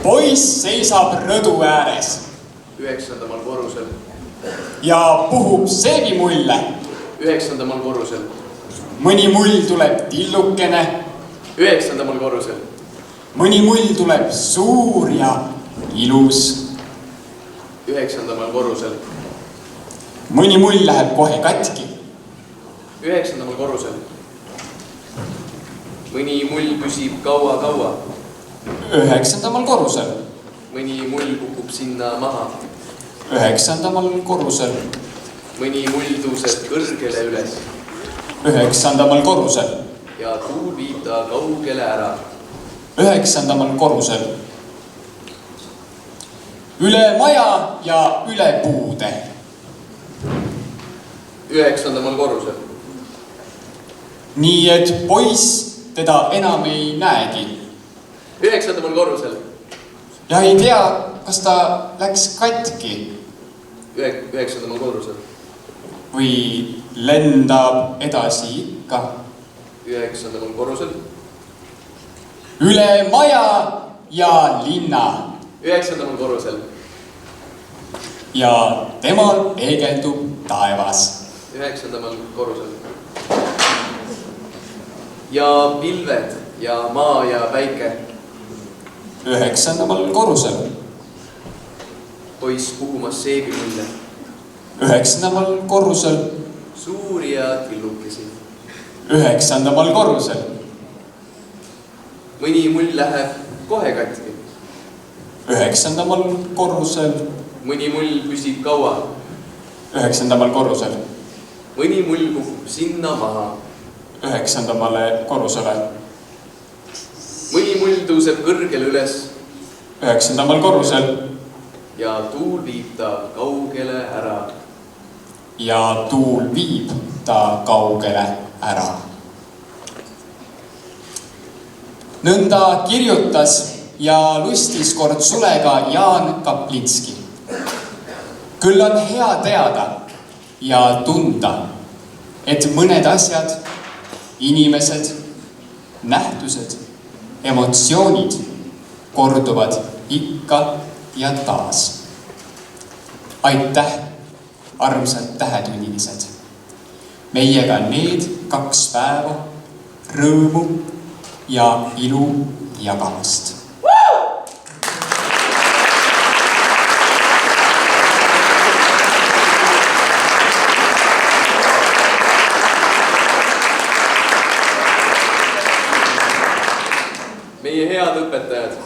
Poiss seisab rõdu ääres 9. korrusel ja puhub seebimulle. 9. korrusel. Mõni mull tuleb tillukene. 9. korrusel. Mõni mull tuleb suur ja ilus. 9. korrusel. Mõni mull läheb kohe katki. 9. korrusel. Mõni mull püsib kaua-kaua. 9. korrusel. Mõni mull kukub sinna maha. 9. korrusel. Mõni mull tõuseb kõrgele üles. 9. korrusel. Ja tuul viib ta kaugele ära. 9. korrusel. Üle maja ja üle puude. 9. korrusel. Nii et poiss teda enam ei näegi. 9. korrusel. Ja ei tea, kas ta läks katki. 9. korrusel. Või lendab edasi ikka. 9. korrusel. Üle maja ja linna. 9. korrusel. Ja temal peegeldub taevas. 9. korrusel. Ja pilved ja maa ja päike. 9. korrusel. Poiss puhumas seebimulle. 9. korrusel. Suuri ja tillukesi. 9. korrusel. Mõni mull läheb kohe katki. 9. korrusel. Mõni mull püsib kaua. 9. korrusel. mõni mull kukub sinna maha. 9. korrusele. mõni mull tõuseb kõrgele üles. 9. korrusel. ja tuul viib ta kaugele ära. ja tuul viib ta kaugele ära. Nõnda kirjutas ja lustis kord sulega Jaan Kaplinski. Küll on hea teada ja tunda, et mõned asjad, inimesed, nähtused, emotsioonid korduvad ikka ja taas. Aitäh, armsad tähetunnilised, meiega need 2 päeva rõõmu ja ilu jagamast. Meie head õpetajad,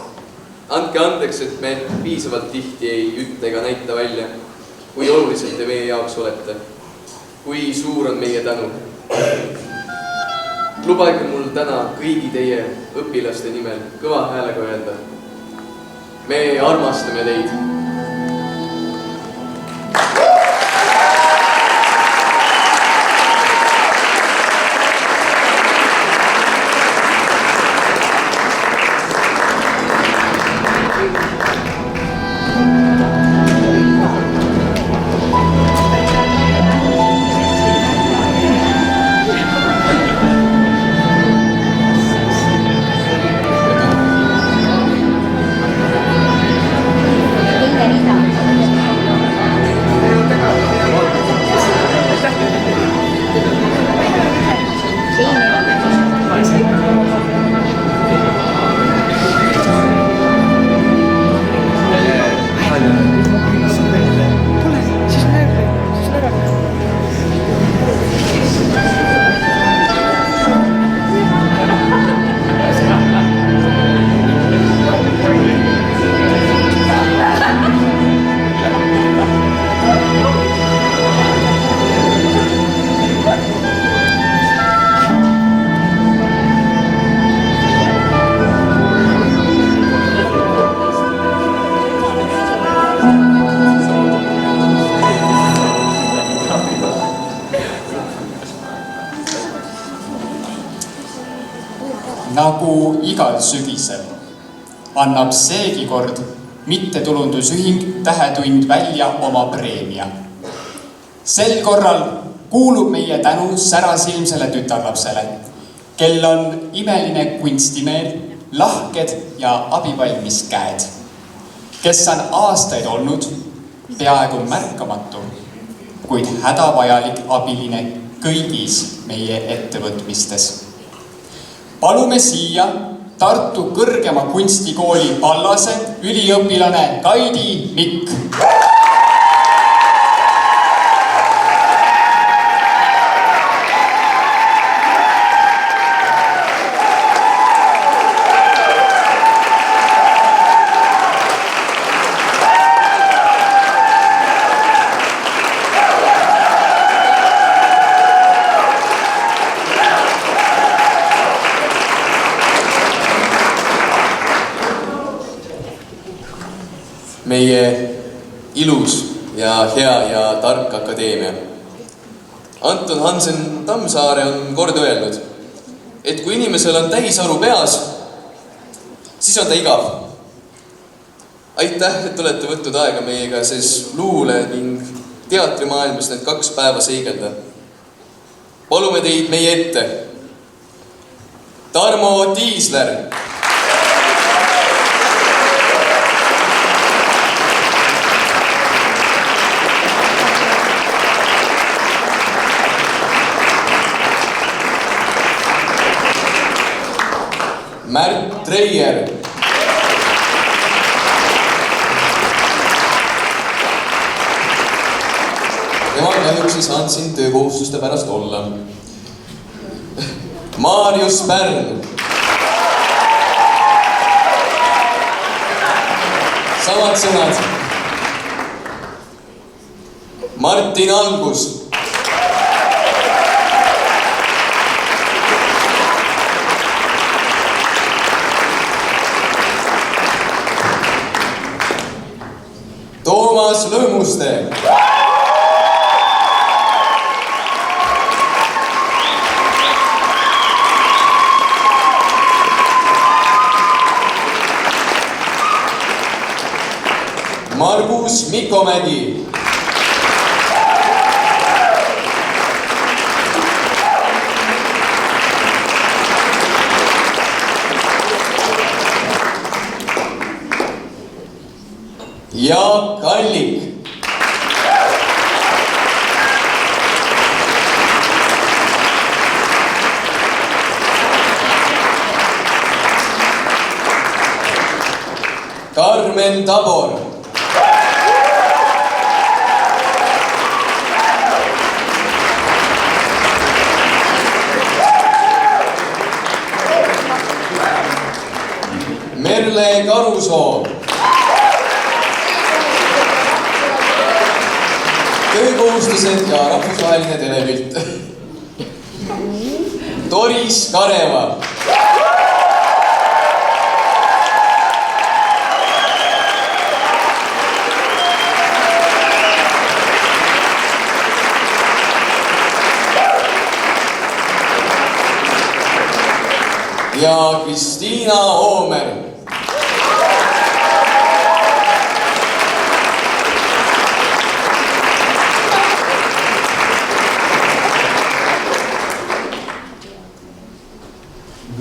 andke andeks, et me piisavalt tihti ei ütle ega näita välja, kui oluliselt te meie jaoks olete, kui suur on meie tänu. Lubage mul täna kõigi teie õpilaste nimel kõva häälega öelda. Me armastame teid. Nagu igal sügisel annab seegi kord mittetulundusühing Tähetund välja oma preemia. Sel korral kuulub meie tänu särasilmsele tütarlapsele, kel on imeline kunstimeel, lahked ja abivalmis käed, kes on aastaid olnud peaaegu märkamatu, kuid hädavajalik abiline kõigis meie ettevõtmistes. Palume siia Tartu Kõrgema Kunstikooli Pallase üliõpilane Kaidi Mikk. Meie ilus ja hea ja tark akadeemia. Anton Hansen Tammsaare on kord öelnud, et kui inimesel on täisaru peas, siis on ta igav. Aitäh, et olete võtnud aega meiega ses luule ning teatrimaailmas need 2 päeva seigelda. Palume teid meie ette. Tarmo Tiisler. Märt Treier. Tema kahjuks ei saanud siin töökohustuste pärast olla. Marius Pärn. Samad sõnad. Martin Algus. Toomas Lõõmuste. Margus Mikomägi. Jaak Allik. Karmen Tabor. Merle Karusoo. Töökohustused ja rahvusvaheline telepilt. Doris Kareva. Ja Kristiina Oomer.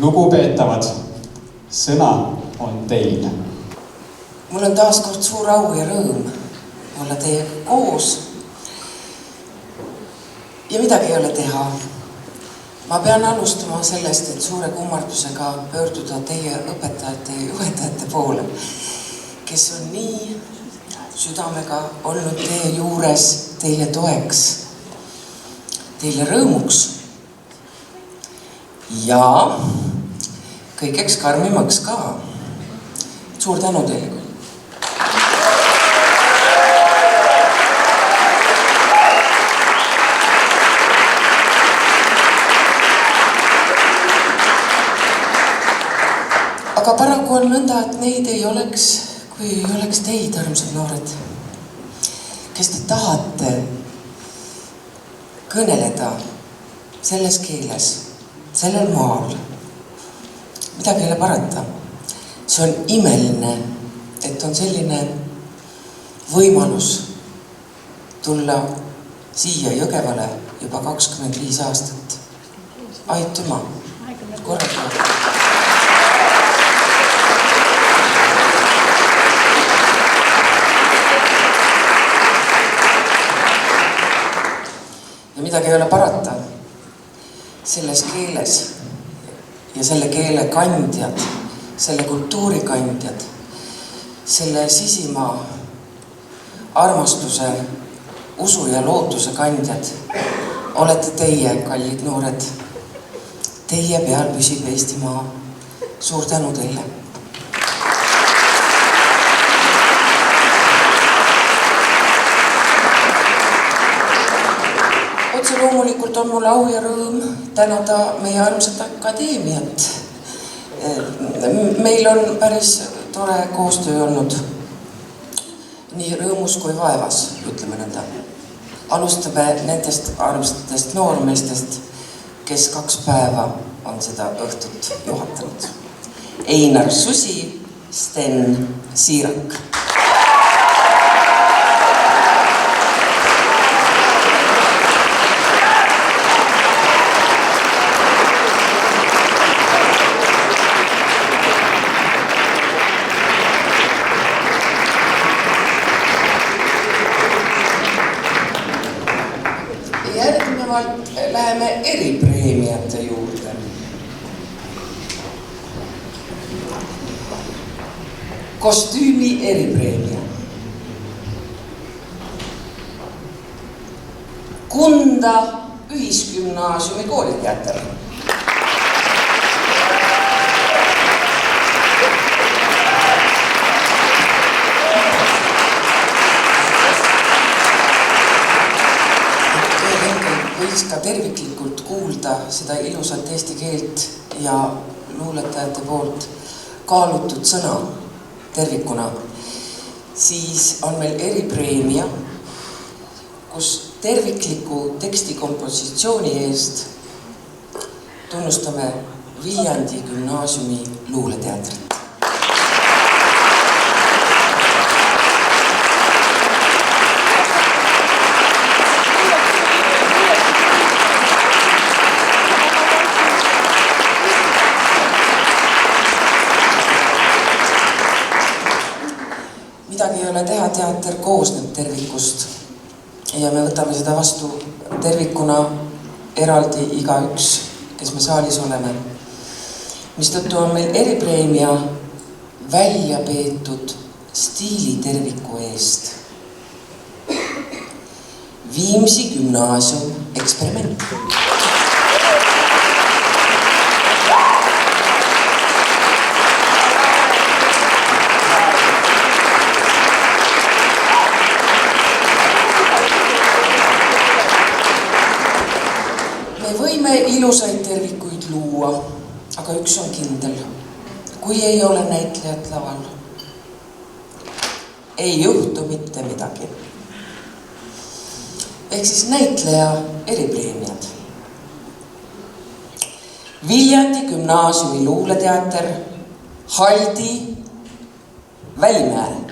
Lugupeetavad, sõna on teil. Mul on taas kord suur au ja rõõm olla teiega koos. Ja midagi ei ole teha. Ma pean alustama sellest, et suure kummardusega pöörduda teie õpetajate ja juhendajate poole, kes on nii südamega olnud teie juures, teile toeks, teile rõõmuks ja kõigeks karmimaks ka. Suur tänu teile. Aga paraku on nõnda, et neid ei oleks, kui ei oleks teid, armsad noored, kes te tahate kõneleda selles keeles, sellel maal. Midagi ei ole parata. See on imeline, et on selline võimalus tulla siia Jõgevale juba 25 aastat. Aitüma. Korraga. Ja midagi ei ole parata. Selles keeles ja selle keele kandjad, selle kultuuri kandjad, selle sisimaa armastuse, usu ja lootuse kandjad olete teie, kallid noored. Teie peal püsib Eestimaa. Suur tänu teile. Otse loomulikult on mul au ja rõõm tänada meie armsat akadeemiat. Meil on päris tore koostöö olnud. Nii rõõmus kui vaevas, ütleme nõnda. Alustame nendest armsatest noormeestest, kes 2 päeva on seda õhtut juhatanud. Einar Susi, Sten Siirak. Järgnevalt läheme eripreemiate juurde. Kostüümi eripreemia. Kunda ühisgümnaasiumi kooliteater. Võiks ka terviklikult kuulda seda ilusat eesti keelt ja luuletajate poolt kaalutud sõna tervikuna. siis on meil eripreemia, kus tervikliku tekstikompositsiooni eest tunnustame Viljandi gümnaasiumi luuleteatrit. Midagi ei ole teha, teater koosneb tervikust ja me võtame seda vastu tervikuna eraldi igaüks, kes me saalis oleme. Mistõttu on meil eripreemia välja peetud stiiliterviku eest. Viimsi gümnaasium eksperiment. Me ilusaid tervikuid luua, aga üks on kindel. Kui ei ole näitlejat laval, ei juhtu mitte midagi. Ehk siis näitleja eripreemiad. Viljandi gümnaasiumi luuleteater Haldi Välimäel.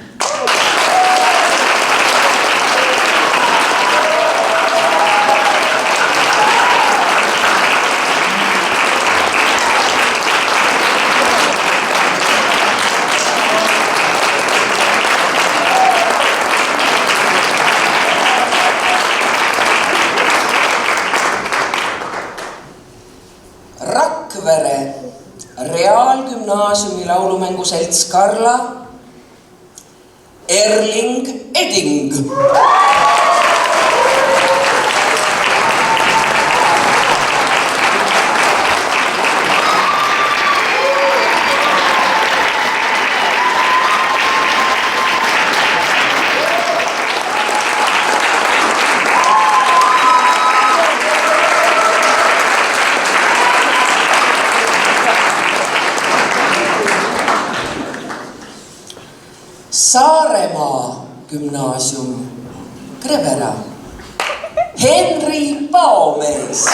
Rakvere Reaalgümnaasiumi laulumänguselts Karla Erling Eding. Saaremaa gümnaasium Krevera Henri Paomees.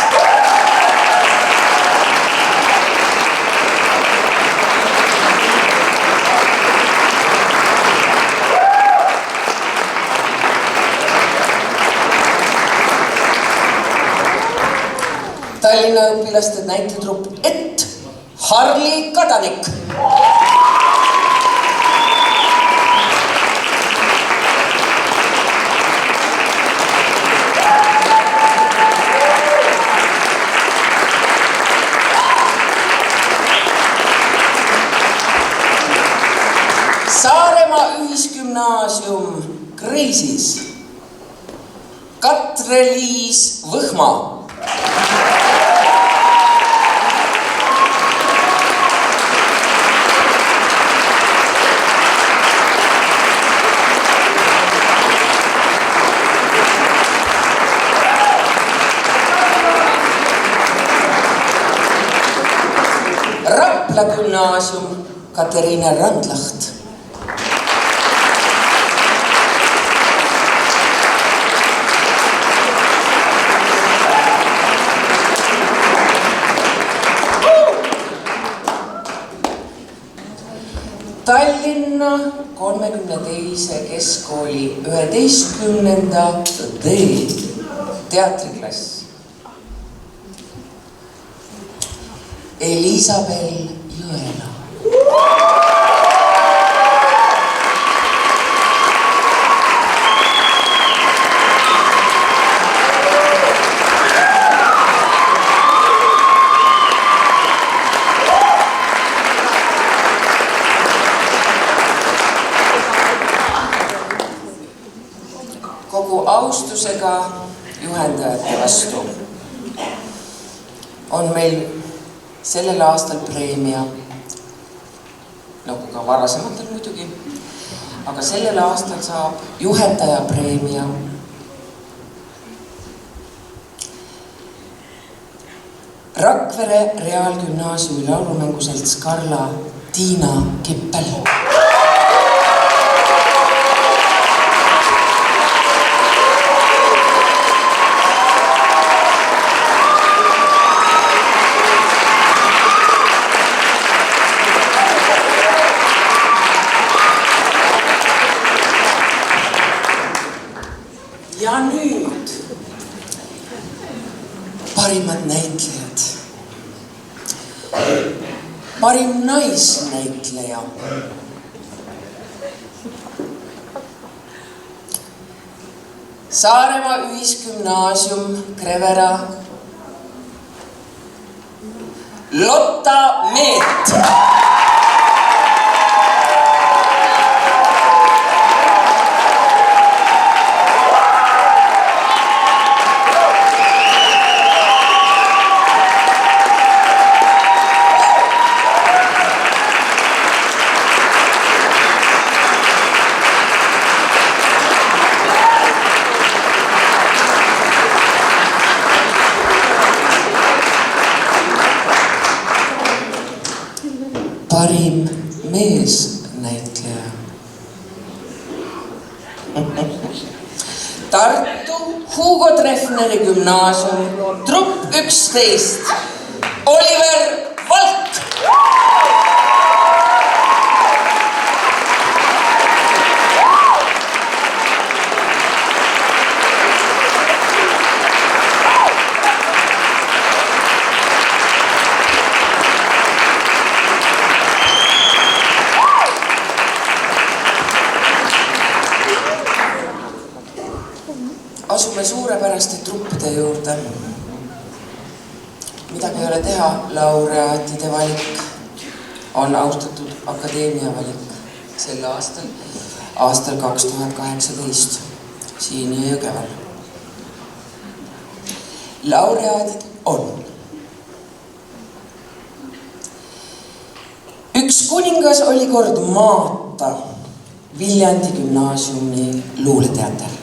Tallinna õpilaste näitetrupp ET Harli Kadanik. Saaremaa ühisgümnaasium Kriisis Katre-Liis Võhma. Rapla gümnaasium Katariina Randlaht. Tallinna 32. keskkooli 11. D teatriklass Elisabel Jõela. Kogu austusega juhendajate vastu on meil sellel aastal preemia, nagu ka varasematel muidugi, aga sellel aastal saab juhendaja preemia Rakvere Reaalgümnaasiumi laulumänguselts Karla Tiina Kippel. parimad näitlejad. Parim naisnäitleja. Saaremaa Ühisgümnaasium Krevera Lotta Meet. Parim meesnäitleja. Tartu Hugo Treffneri gümnaasium trupp 11 Oliver Valk. Asume suurepäraste truppide juurde. Midagi ei ole teha, laureaatide valik on austatud akadeemia valik sel aastal 2018 siin Jõgeval. Laureaadid on üks kuningas oli kord maata Viljandi gümnaasiumi luuleteater.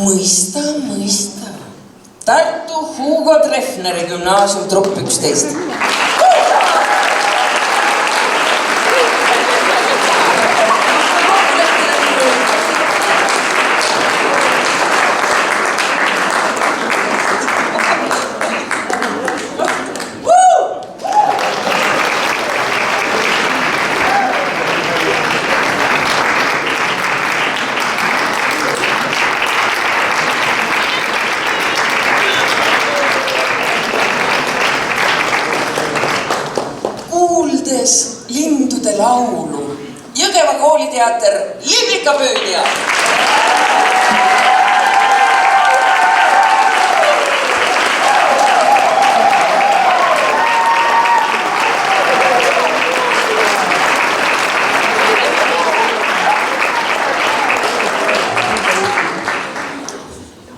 Mõista. Tartu Hugo Treffneri gümnaasium trupp 11. Lindude laulu Jõgeva kooliteater Liblikapüüdja.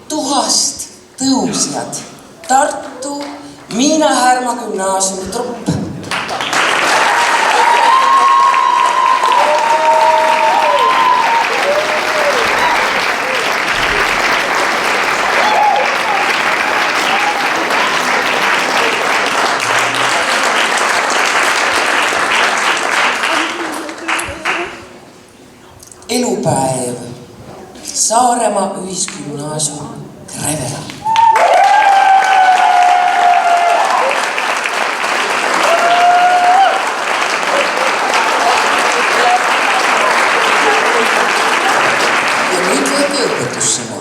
Tuhast tõusjad Tartu Miina Härma gümnaasiumi trupp. Elupäev Saaremaa Ühisgümnaasium Krevera. Ja nüüd veidi õpetussõna.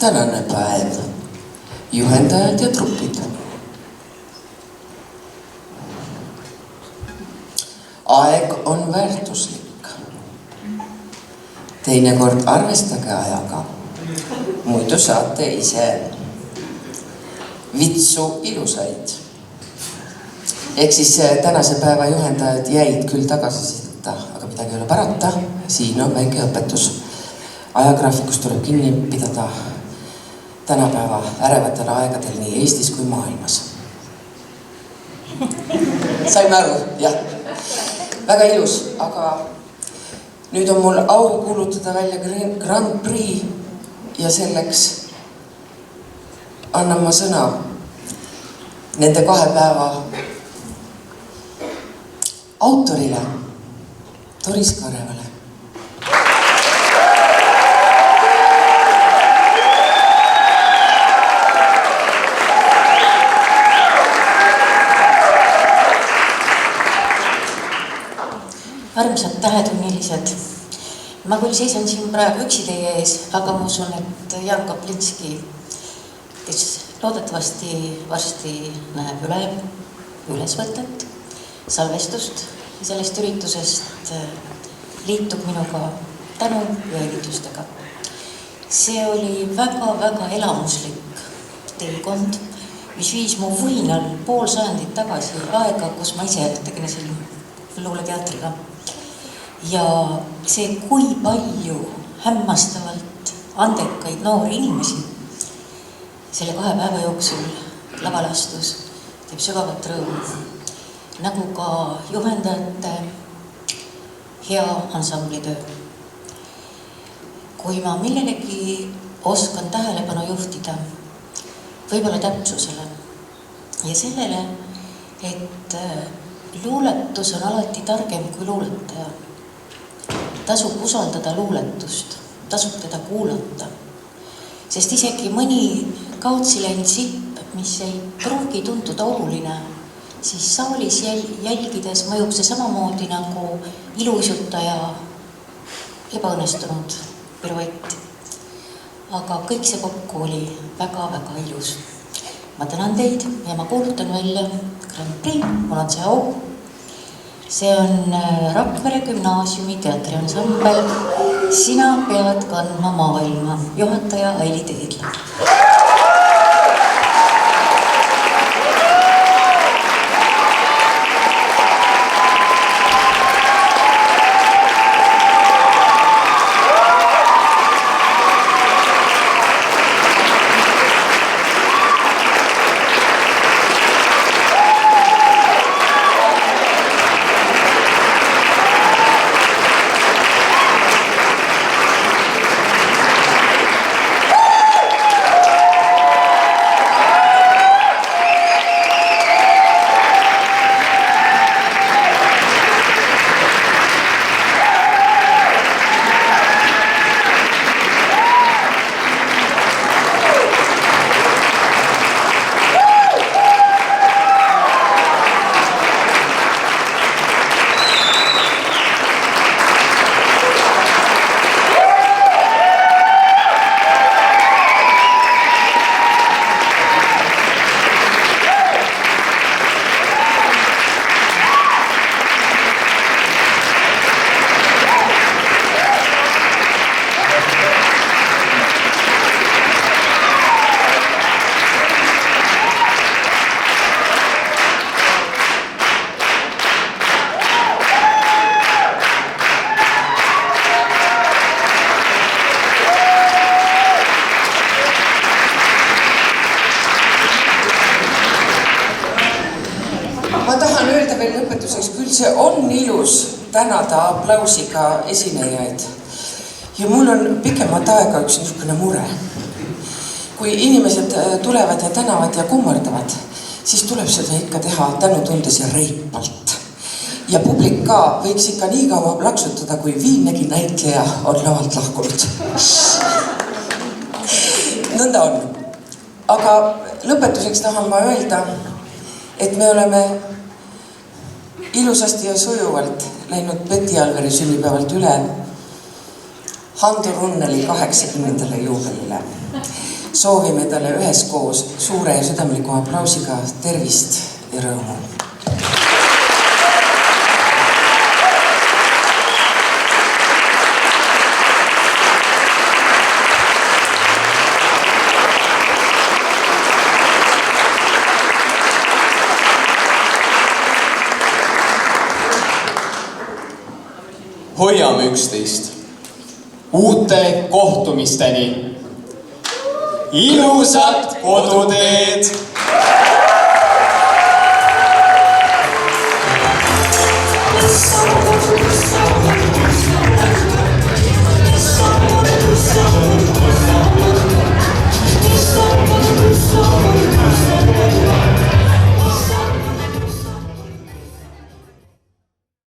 Tänane päev. Juhendajad ja trupid. Aeg on väärtuslik. Teinekord arvestage ajaga. Muidu saate ise vitsu ilusaid. Ehk siis tänase päeva juhendajad jäid küll tagasisida, aga midagi ei ole parata. Siin on väike õpetus. Ajagraafikus tuleb kinni pidada tänapäeva ärevatel aegadel nii Eestis kui maailmas. Saime aru? Jah. Väga ilus, aga nüüd on mul au kuulutada välja Grand Prix ja selleks annan ma sõna nende 2 päeva autorile Doris Karevale. Armsad tähetunnilised. Ma küll seisan siin praegu üksi teie ees, aga ma usun, et Jan Kaplinski, kes loodetavasti varsti näeb ülesvõtet, salvestust ja sellest üritusest liitub minuga tänu ja õnnitustega. See oli väga-väga elamuslik teekond, mis viis mu võinal pool sajandit tagasi aega, kus ma ise tegelesin luuleteatriga. Ja see, kui palju hämmastavalt andekaid noori inimesi selle 2 päeva jooksul lavale astus, teeb sügavat rõõmu, nagu ka juhendajate hea ansamblitöö. Kui ma millelegi oskan tähelepanu juhtida, võib-olla täpsusele ja sellele, et luuletus on alati targem kui luuletaja. Tasub usaldada luuletust, tasub teda kuulata, sest isegi mõni kaotsi läinud sipp, mis ei pruugi tunduda oluline, siis saalis jälgides mõjub see samamoodi nagu ilusjutaja ebaõnnestunud piruett. Aga kõik see kokku oli väga-väga ilus. Ma tänan teid ja ma kuulutan välja Grand Prix, mul on see au. See on Rakvere gümnaasiumi teatriansambel Sina pead kandma maailma, juhataja Aili Teedla. Küll see on ilus tänada aplausiga esinejaid. Ja mul on pikemat aega üks niisugune mure. Kui inimesed tulevad ja tänavad ja kummardavad, siis tuleb seda ikka teha tänutundes ja reipalt. Ja publik ka võiks ikka nii kaua plaksutada, kui viimnegi näitleja on lavalt lahkunud. Nõnda on. Aga lõpetuseks tahan ma öelda, et me oleme ilusasti ja sujuvalt läinud Peti Alveri sünnipäevalt üle Hando Runneli 80. juubelile. Soovime talle üheskoos suure ja südamliku aplausiga tervist ja rõõmu. Hoiame üksteist. Uute kohtumisteni. Ilusat koduteed! So